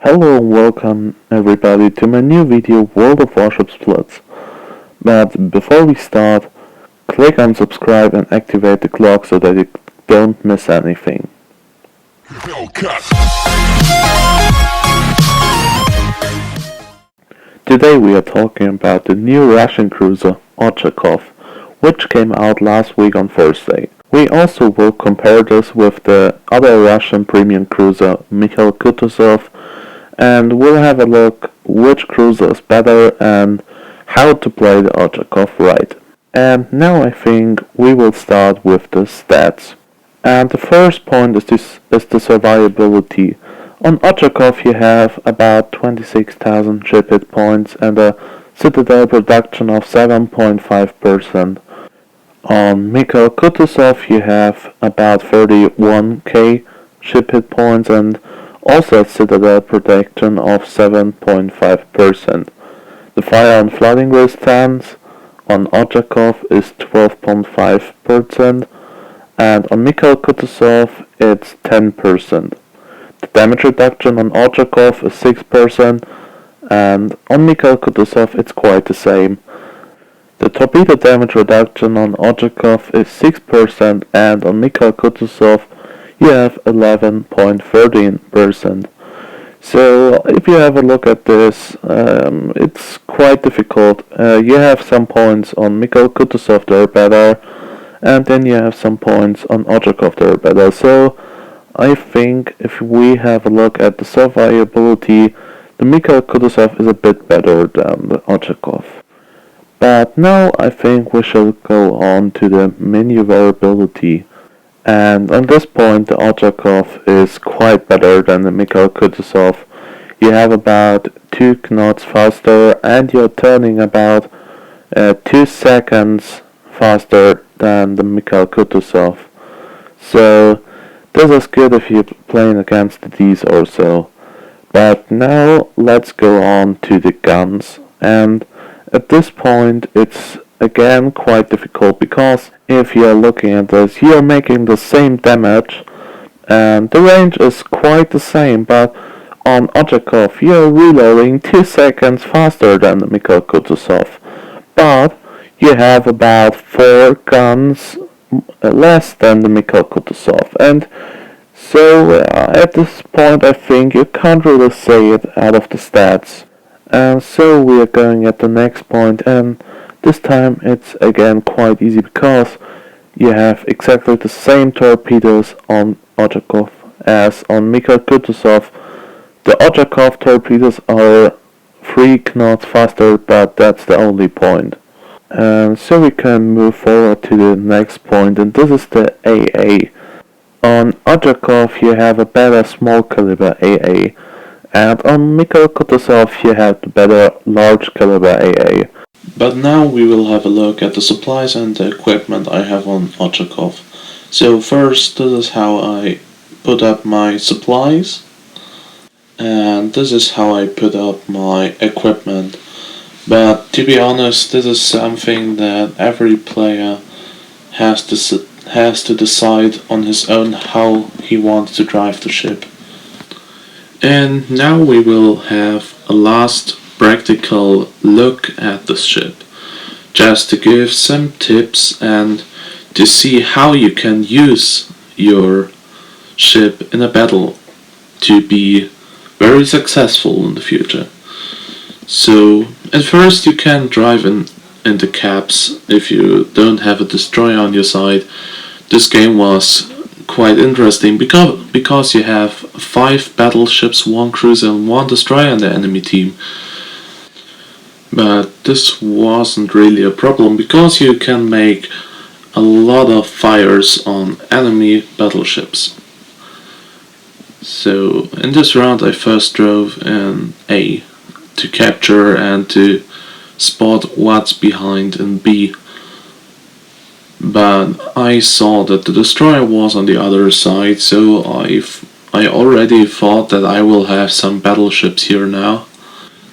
Hello and welcome everybody to my new video World of Warship Splits. But before we start, click on subscribe and activate the clock so that you don't miss anything. Today we are talking about the new Russian cruiser Ochakov, which came out last week on Thursday. We also will compare this with the other Russian premium cruiser Mikhail Kutuzov, and we'll have a look which cruiser is better and how to play the Ochakov right. And now I think we will start with the stats. And the first point is the survivability. On Ochakov you have about 26,000 ship hit points and a citadel production of 7.5%. On Mikhail Kutuzov you have about 31k ship hit points and also a citadel protection of 7.5%. The fire and flooding resistance on Ochakov is 12.5% and on Mikhail Kutuzov it's 10%. The damage reduction on Ochakov is 6% and on Mikhail Kutuzov it's quite the same. The torpedo damage reduction on Ochakov is 6% and on Mikhail Kutuzov you have 11.13%. So if you have a look at this, it's quite difficult. You have some points on Mikhail Kutuzov that are better, and then you have some points on Ochakov that are better. So I think if we have a look at the survivability, the Mikhail Kutuzov is a bit better than the Ochakov. But now I think we shall go on to the maneuverability. And on this point the Ochakov is quite better than the Mikhail Kutuzov. You have about 2 knots faster and you're turning about 2 seconds faster than the Mikhail Kutuzov. So this is good if you're playing against these also. But now let's go on to the guns, and at this point it's again quite difficult because if you are looking at this, you are making the same damage and the range is quite the same, but on Ochakov you are reloading 2 seconds faster than the Mikhail Kutuzov, but you have about 4 guns less than the Mikhail Kutuzov, and so at this point I think you can't really say it out of the stats. And so we are going at the next point, and this time it's again quite easy because you have exactly the same torpedoes on Ochakov as on Mikhail Kutuzov. The Ochakov torpedoes are 3 knots faster, but that's the only point. And so we can move forward to the next point, and this is the AA. On Ochakov you have a better small caliber AA, and on Mikhail Kutuzov you have the better large caliber AA. But now we will have a look at the supplies and the equipment I have on Ochakov. So first, this is how I put up my supplies, and this is how I put up my equipment. But to be honest, this is something that every player has to decide on his own how he wants to drive the ship. And now we will have a last practical look at the ship, just to give some tips and to see how you can use your ship in a battle to be very successful in the future. So at first you can drive into caps if you don't have a destroyer on your side. This game was quite interesting because you have 5 battleships, 1 cruiser and 1 destroyer in the enemy team. But this wasn't really a problem because you can make a lot of fires on enemy battleships. So in this round I first drove in A to capture and to spot what's behind in B. But I saw that the destroyer was on the other side, so I already thought that I will have some battleships here now.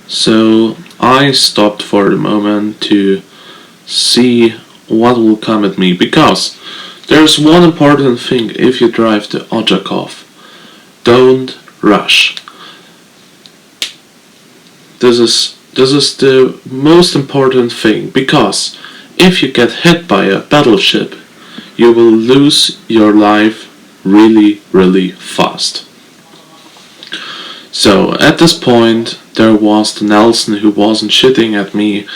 So I stopped for the moment to see what will come at me, because there's one important thing if you drive the Ochakov. Don't rush. this is the most important thing, because if you get hit by a battleship, you will lose your life really, really fast. So at this point, there was the Nelson who wasn't shooting at me,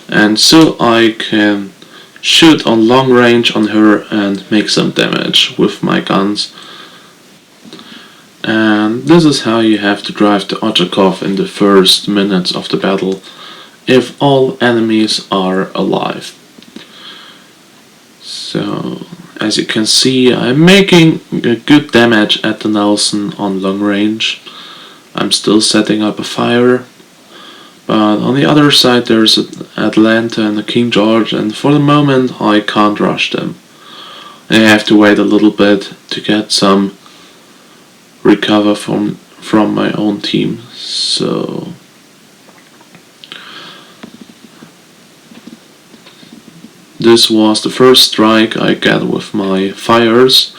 and so I can shoot on long range on her and make some damage with my guns. And this is how you have to drive the Ochakov in the first minutes of the battle, if all enemies are alive. So, as you can see, I'm making good damage at the Nelson on long range. I'm still setting up a fire, but on the other side there's Atlanta and the King George, and for the moment I can't rush them. I have to wait a little bit to get some recover from my own team. So this was the first strike I got with my fires,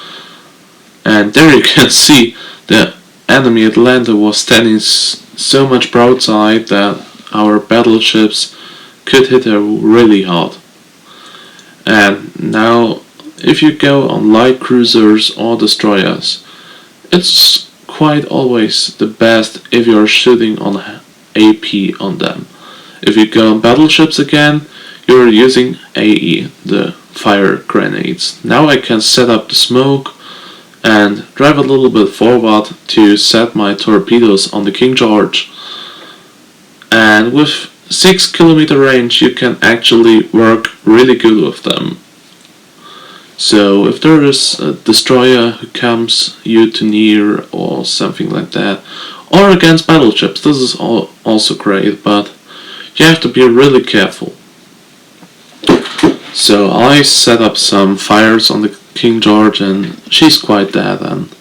and there you can see the enemy Atlanta was standing so much broadside that our battleships could hit her really hard. And now if you go on light cruisers or destroyers, it's quite always the best if you're shooting on AP on them. If you go on battleships again, you're using AE, the fire grenades. Now I can set up the smoke and drive a little bit forward to set my torpedoes on the King George. And with 6 kilometer range you can actually work really good with them. So if there is a destroyer who comes you too near or something like that, or against battleships, this is also great, but you have to be really careful. So I set up some fires on the King George and she's quite dead, and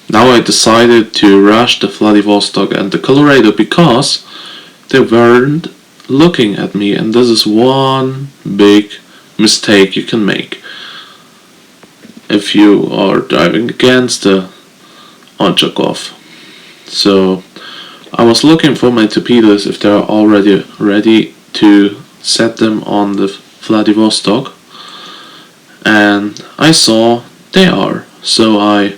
now I decided to rush the Vladivostok and the Colorado because they weren't looking at me, and this is one big mistake you can make if you are driving against the Ochakov. So I was looking for my torpedoes if they're already ready to set them on the Vladivostok, and I saw they are, so I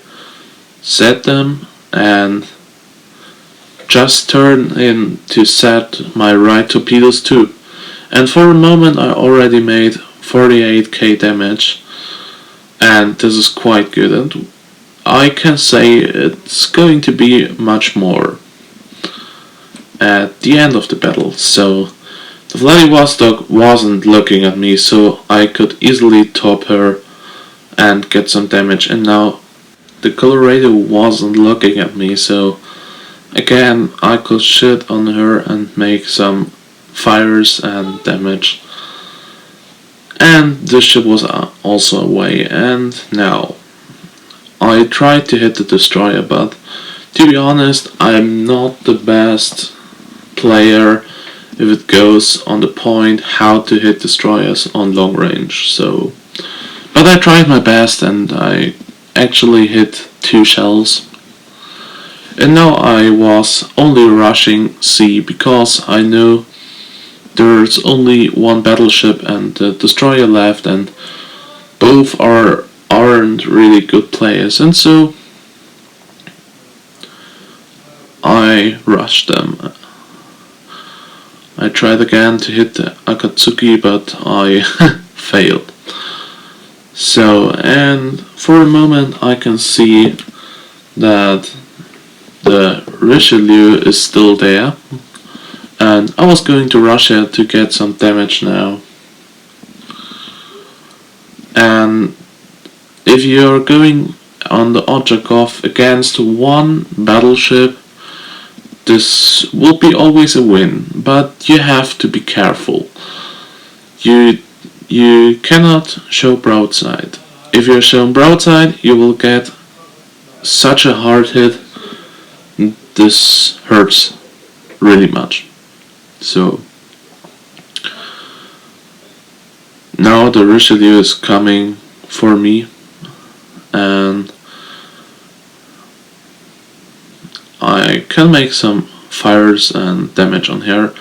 set them and just turned in to set my right torpedoes too, and for a moment I already made 48k damage, and this is quite good, and I can say it's going to be much more at the end of the battle. So the Vladivostok wasn't looking at me, so I could easily top her and get some damage, and now the Colorado wasn't looking at me, so again I could shoot on her and make some fires and damage. And the ship was also away, and now I tried to hit the destroyer, but to be honest, I'm not the best player if it goes on the point how to hit destroyers on long range. So, but I tried my best and I actually hit 2 shells. And now I was only rushing C because I knew there's only one battleship and the destroyer left, and both aren't really good players, and so I rushed them. I tried again to hit the Akatsuki, but I failed. So, and for a moment I can see that the Richelieu is still there, and I was going to rush it to get some damage now. And if you're going on the Ochakov against one battleship, this will be always a win, but you have to be careful. You cannot show broadside. If you're shown broadside, you will get such a hard hit. This hurts really much. So now the Richelieu is coming for me, and I can make some fires and damage on her.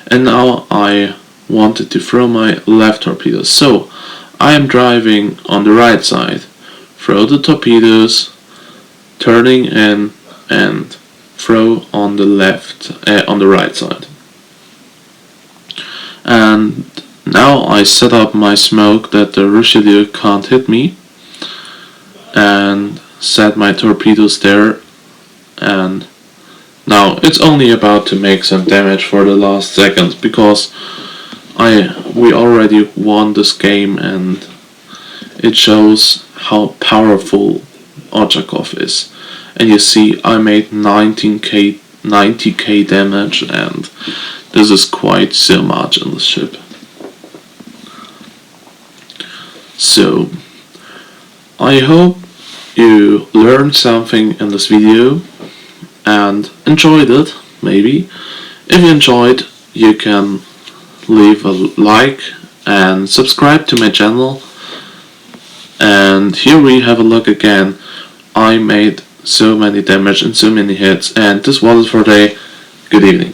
And now I wanted to throw my left torpedoes. So I am driving on the right side, throw the torpedoes, turning in and throw on the on the right side. And now I set up my smoke that the Richelieu can't hit me, and set my torpedoes there, and now it's only about to make some damage for the last seconds, because we already won this game, and it shows how powerful Ochakov is. And you see I made 90k damage, and this is quite so much on the ship. So I hope you learned something in this video and enjoyed it, maybe. If you enjoyed, you can leave a like and subscribe to my channel. And here we have a look again. I made so many damage and so many hits, and this was it for today. Good evening.